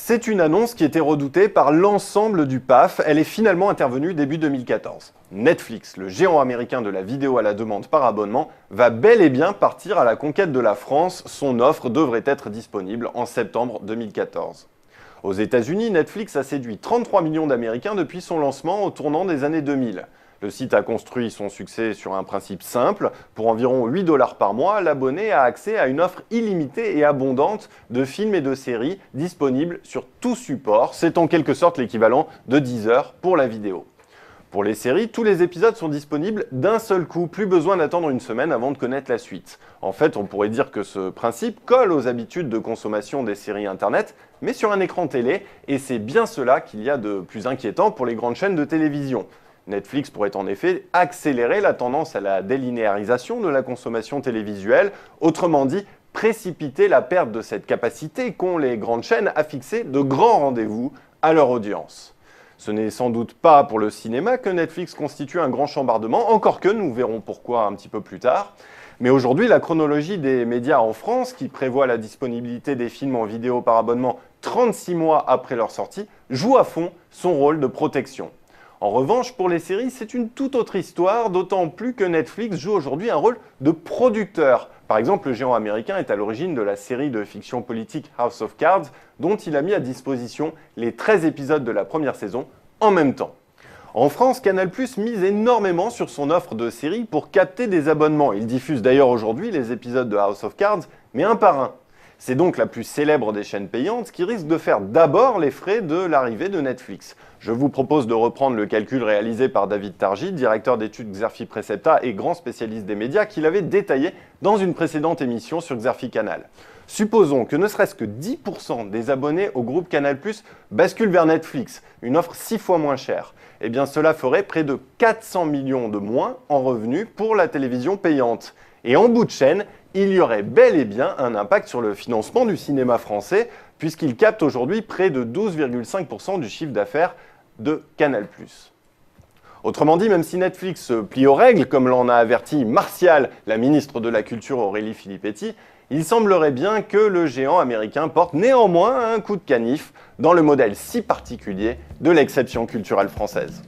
C'est une annonce qui était redoutée par l'ensemble du PAF. Elle est finalement intervenue début 2014. Netflix, le géant américain de la vidéo à la demande par abonnement, va bel et bien partir à la conquête de la France. Son offre devrait être disponible en septembre 2014. Aux États-Unis, Netflix a séduit 33 millions d'Américains depuis son lancement au tournant des années 2000. Le site a construit son succès sur un principe simple. Pour environ 8 $ par mois, l'abonné a accès à une offre illimitée et abondante de films et de séries disponibles sur tout support. C'est en quelque sorte l'équivalent de Deezer pour la vidéo. Pour les séries, tous les épisodes sont disponibles d'un seul coup, plus besoin d'attendre une semaine avant de connaître la suite. En fait, on pourrait dire que ce principe colle aux habitudes de consommation des séries internet, mais sur un écran télé, et c'est bien cela qu'il y a de plus inquiétant pour les grandes chaînes de télévision. Netflix pourrait en effet accélérer la tendance à la délinéarisation de la consommation télévisuelle, autrement dit, précipiter la perte de cette capacité qu'ont les grandes chaînes à fixer de grands rendez-vous à leur audience. Ce n'est sans doute pas pour le cinéma que Netflix constitue un grand chambardement, encore que nous verrons pourquoi un petit peu plus tard. Mais aujourd'hui, la chronologie des médias en France, qui prévoit la disponibilité des films en vidéo par abonnement 36 mois après leur sortie, joue à fond son rôle de protection. En revanche, pour les séries, c'est une toute autre histoire, d'autant plus que Netflix joue aujourd'hui un rôle de producteur. Par exemple, le géant américain est à l'origine de la série de fiction politique House of Cards, dont il a mis à disposition les 13 épisodes de la première saison en même temps. En France, Canal+ mise énormément sur son offre de séries pour capter des abonnements. Il diffuse d'ailleurs aujourd'hui les épisodes de House of Cards, mais un par un. C'est donc la plus célèbre des chaînes payantes qui risque de faire d'abord les frais de l'arrivée de Netflix. Je vous propose de reprendre le calcul réalisé par David Targy, directeur d'études Xerfi Precepta et grand spécialiste des médias, qu'il avait détaillé dans une précédente émission sur Xerfi Canal. Supposons que ne serait-ce que 10% des abonnés au groupe Canal+ basculent vers Netflix, une offre 6 fois moins chère. Eh bien cela ferait près de 400 millions de moins en revenus pour la télévision payante. Et en bout de chaîne, il y aurait bel et bien un impact sur le financement du cinéma français, puisqu'il capte aujourd'hui près de 12,5% du chiffre d'affaires de Canal+. Autrement dit, même si Netflix se plie aux règles, comme l'en a averti Martial, la ministre de la Culture Aurélie Filippetti, il semblerait bien que le géant américain porte néanmoins un coup de canif dans le modèle si particulier de l'exception culturelle française.